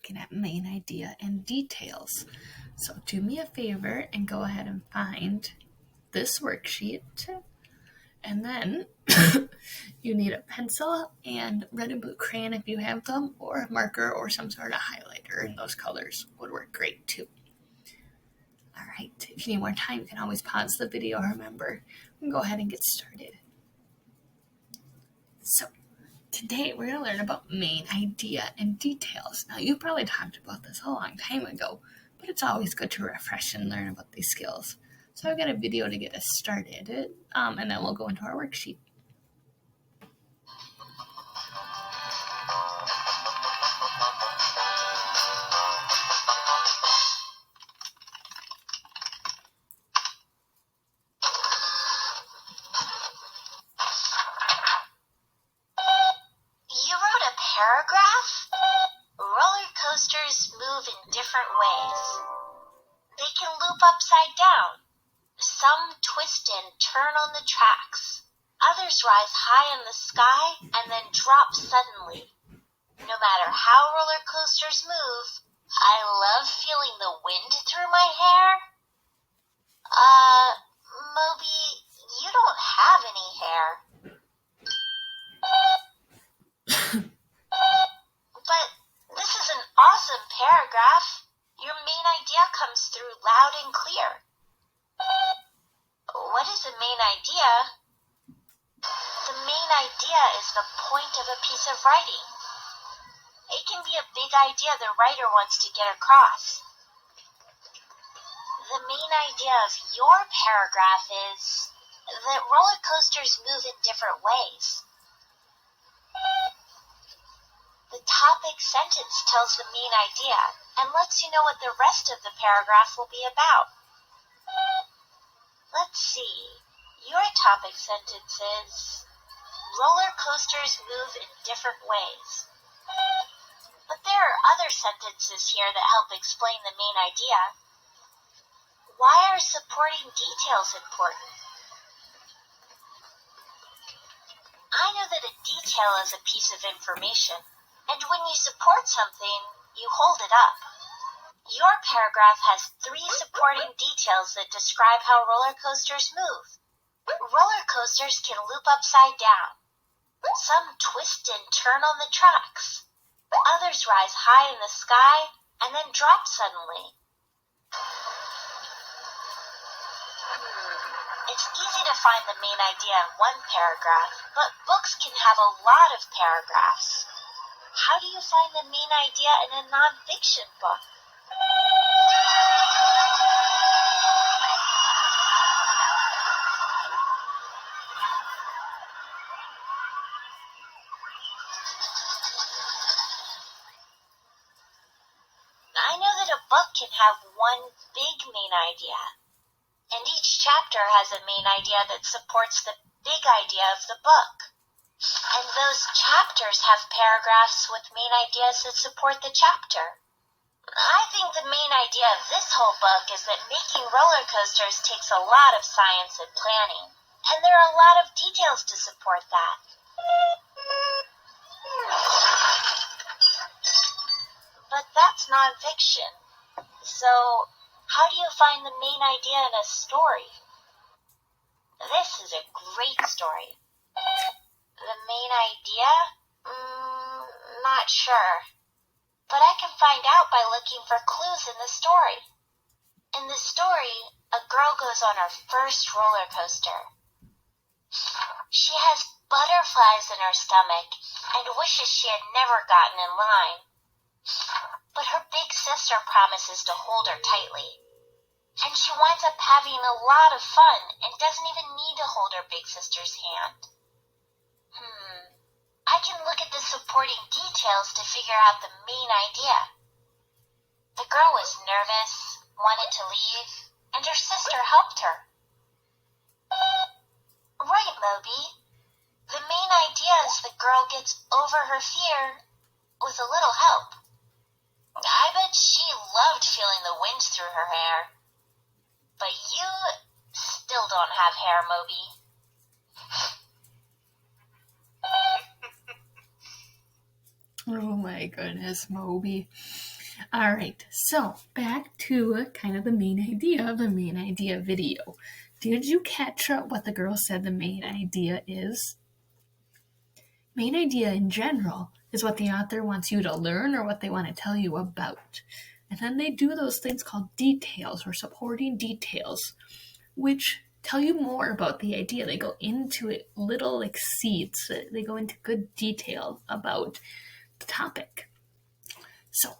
looking at main idea and details. So do me a favor and go ahead and find this worksheet. And then you need a pencil and red and blue crayon if you have them, or a marker or some sort of highlighter, and those colors would work great too. All right, if you need more time, you can always pause the video. Remember, we can go ahead and get started. So today we're going to learn about main idea and details. Now, you probably talked about this a long time ago, but it's always good to refresh and learn about these skills. So I've got a video to get us started, and then we'll go into our worksheet. Paragraph? Roller coasters move in different ways. They can loop upside down. Some twist and turn on the tracks. Others rise high in the sky and then drop suddenly. No matter how roller coasters move, I love feeling the wind through my hair. Moby, you don't have any hair. But this is an awesome paragraph. Your main idea comes through loud and clear. What is a main idea? The main idea is the point of a piece of writing. It can be a big idea the writer wants to get across. The main idea of your paragraph is that roller coasters move in different ways. The topic sentence tells the main idea and lets you know what the rest of the paragraph will be about. Let's see. Your topic sentence is, roller coasters move in different ways. But there are other sentences here that help explain the main idea. Why are supporting details important? I know that a detail is a piece of information. And when you support something, you hold it up. Your paragraph has 3 supporting details that describe how roller coasters move. Roller coasters can loop upside down. Some twist and turn on the tracks. Others rise high in the sky and then drop suddenly. It's easy to find the main idea in one paragraph, but books can have a lot of paragraphs. How do you find the main idea in a nonfiction book? I know that a book can have one big main idea, and each chapter has a main idea that supports the big idea of the book. And those chapters have paragraphs with main ideas that support the chapter. I think the main idea of this whole book is that making roller coasters takes a lot of science and planning, and there are a lot of details to support that. But that's nonfiction. So, how do you find the main idea in a story? This is a great story. The main idea? Not sure. But I can find out by looking for clues in the story. In the story, a girl goes on her first roller coaster. She has butterflies in her stomach and wishes she had never gotten in line. But her big sister promises to hold her tightly. And she winds up having a lot of fun and doesn't even need to hold her big sister's hand. I can look at the supporting details to figure out the main idea. The girl was nervous, wanted to leave, and her sister helped her. Right, Moby. The main idea is the girl gets over her fear with a little help. I bet she loved feeling the wind through her hair. But you still don't have hair, Moby. Oh my goodness, Moby. All right, so back to kind of the main idea of the main idea video. Did you catch what the girl said the main idea is? Main idea in general is what the author wants you to learn or what they want to tell you about. And then they do those things called details or supporting details, which tell you more about the idea. They go into it little like seeds. They go into good detail about the topic. So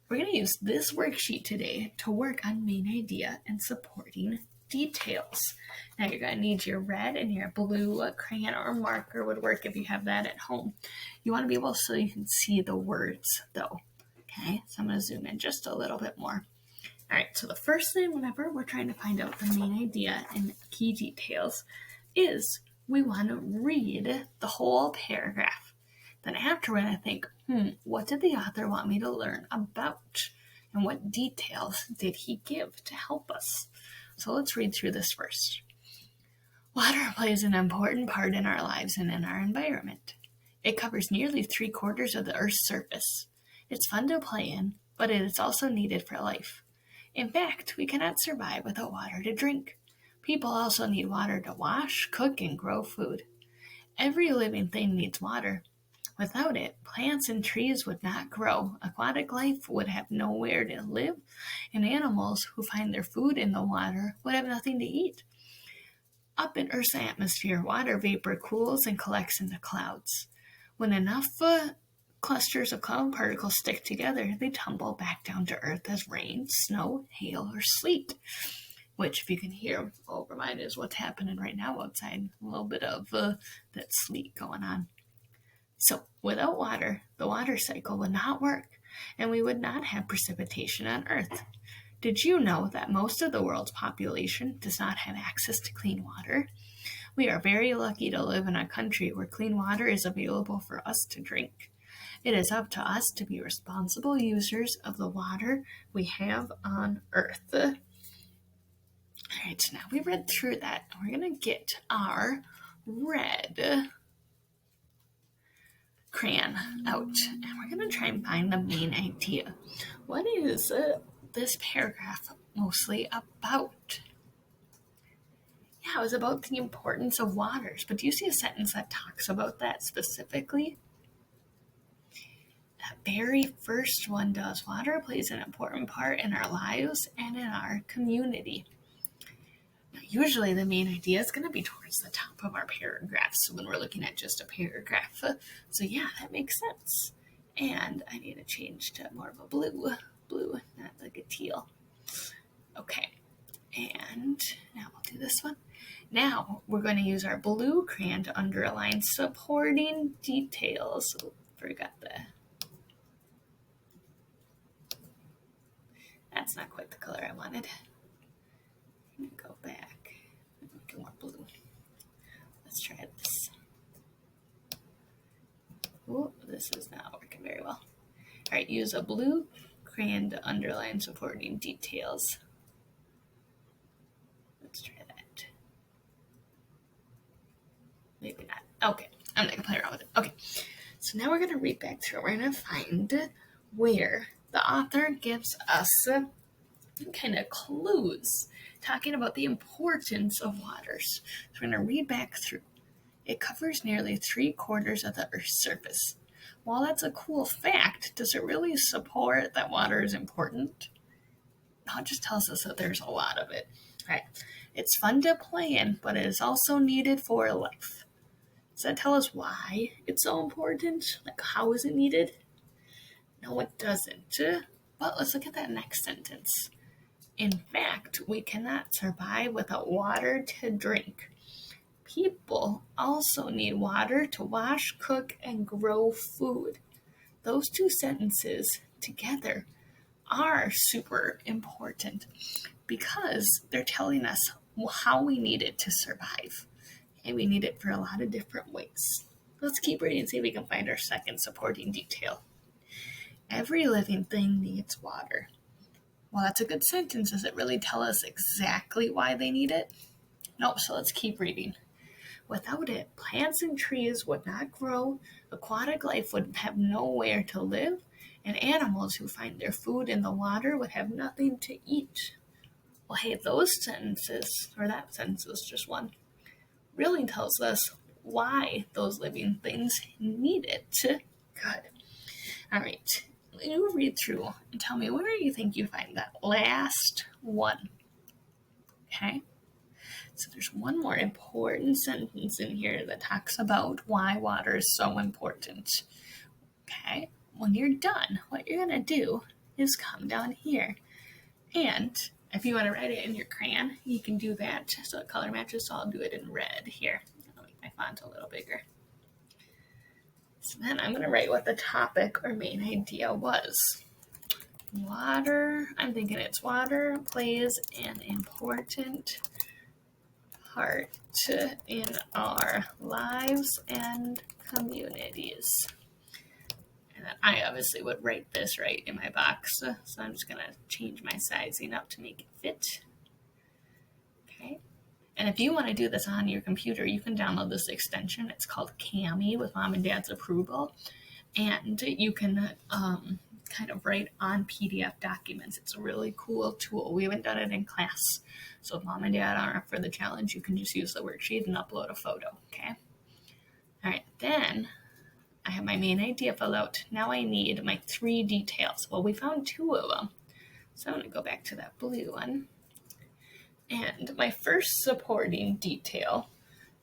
we're going to use this worksheet today to work on main idea and supporting details. Now you're going to need your red and your blue crayon or marker would work if you have that at home. You want to be able so you can see the words though. Okay, so I'm going to zoom in just a little bit more. All right, so the first thing whenever we're trying to find out the main idea and key details is we want to read the whole paragraph. Then after we're going to think, what did the author want me to learn about? And what details did he give to help us? So let's read through this first. Water plays an important part in our lives and in our environment. It covers nearly 3/4 of the Earth's surface. It's fun to play in, but it is also needed for life. In fact, we cannot survive without water to drink. People also need water to wash, cook, and grow food. Every living thing needs water. Without it, plants and trees would not grow, aquatic life would have nowhere to live, and animals who find their food in the water would have nothing to eat. Up in Earth's atmosphere, water vapor cools and collects into clouds. When enough clusters of cloud particles stick together, they tumble back down to Earth as rain, snow, hail, or sleet. Which, if you can hear over mine, is what's happening right now outside. A little bit of that sleet going on. So, without water, the water cycle would not work, and we would not have precipitation on Earth. Did you know that most of the world's population does not have access to clean water? We are very lucky to live in a country where clean water is available for us to drink. It is up to us to be responsible users of the water we have on Earth. All right, so now we read through that. We're going to get our red crayon out, and we're going to try and find the main idea. What is this paragraph mostly about? Yeah, it was about the importance of waters, but do you see a sentence that talks about that specifically? That very first one does. Water plays an important part in our lives and in our community. Now, usually the main idea is going to be towards the top of our paragraphs when we're looking at just a paragraph. So yeah, that makes sense. And I need to change to more of a blue, not like a teal. Okay, and now we'll do this one. Now we're going to use our blue crayon to underline supporting details. Oh, forgot that. That's not quite the color I wanted. I'm going to go back and make it more blue. Let's try this. Oh, this is not working very well. All right, use a blue crayon to underline supporting details. Let's try that. Maybe not. Okay, I'm not going to play around with it. Okay, so now we're going to read back through. We're going to find where the author gives us kind of clues talking about the importance of waters. So we're going to read back through. It covers nearly 3/4 of the Earth's surface. While that's a cool fact, does it really support that water is important? No, it just tells us that there's a lot of it. All right. It's fun to play in, but it is also needed for life. Does that tell us why it's so important? Like, how is it needed? No, it doesn't. But let's look at that next sentence. In fact, we cannot survive without water to drink. People also need water to wash, cook, and grow food. Those two sentences together are super important because they're telling us how we need it to survive. And we need it for a lot of different ways. Let's keep reading and see if we can find our second supporting detail. Every living thing needs water. Well, that's a good sentence. Does it really tell us exactly why they need it? Nope, so let's keep reading. Without it, plants and trees would not grow, aquatic life would have nowhere to live, And animals who find their food in the water would have nothing to eat. Well, hey, those sentences, or that sentence was just one, really tells us why those living things need it. Good. All right. You read through and tell me where you think you find that last one. Okay. So there's one more important sentence in here that talks about why water is so important. Okay. When you're done, what you're going to do is come down here. And if you want to write it in your crayon, you can do that so it color matches. So I'll do it in red here. I'll make my font a little bigger. So then I'm going to write what the topic or main idea was. Water, I'm thinking it's water plays an important part in our lives and communities. And then I obviously would write this right in my box, so I'm just going to change my sizing up to make it fit. Okay. And if you want to do this on your computer, you can download this extension. It's called Cami with Mom and Dad's approval. And you can kind of write on PDF documents. It's a really cool tool. We haven't done it in class. So if Mom and Dad aren't up for the challenge, you can just use the worksheet and upload a photo, okay? All right, then I have my main idea filled out. Now I need my 3 details. Well, we found 2 of them. So I'm going to go back to that blue one. And my first supporting detail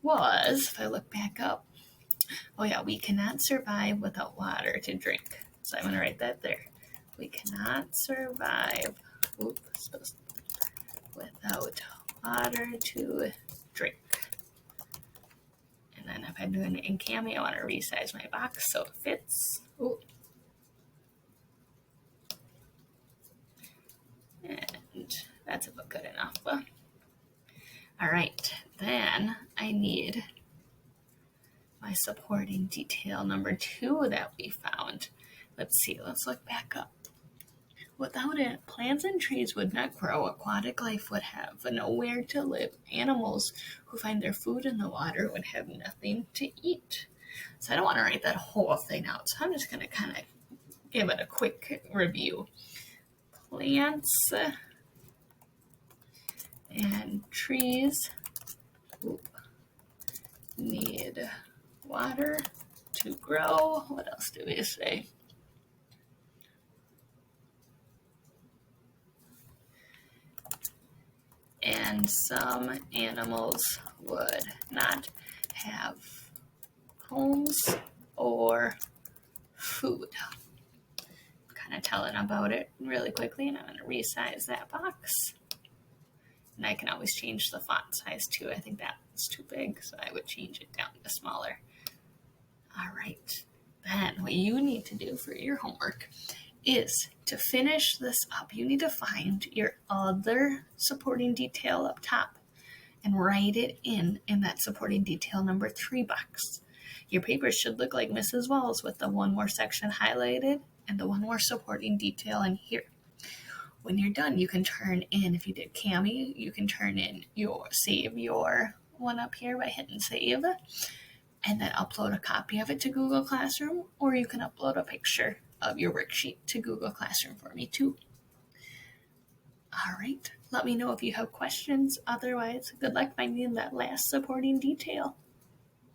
was, if I look back up, oh yeah, we cannot survive without water to drink. So I'm going to write that there. We cannot survive without water to drink. And then if I'm doing it in Cami, I want to resize my box so it fits. Ooh. And that's about good enough. All right, then I need my supporting detail number 2 that we found. Let's see, let's look back up. Without it, plants and trees would not grow. Aquatic life would have nowhere to live. Animals who find their food in the water would have nothing to eat. So I don't want to write that whole thing out. So I'm just going to kind of give it a quick review. Plants and trees need water to grow. What else do we say? And some animals would not have homes or food. Kind of telling about it really quickly, and I'm going to resize that box. And I can always change the font size too. I think that's too big, so I would change it down to smaller. All right, then what you need to do for your homework is to finish this up. You need to find your other supporting detail up top and write it in that supporting detail number 3 box. Your paper should look like Mrs. Walls with the one more section highlighted and the one more supporting detail in here. When you're done, you can turn in, if you did Cami, you can turn in save your one up here by hitting save, and then upload a copy of it to Google Classroom, or you can upload a picture of your worksheet to Google Classroom for me too. All right, let me know if you have questions. Otherwise, good luck finding that last supporting detail.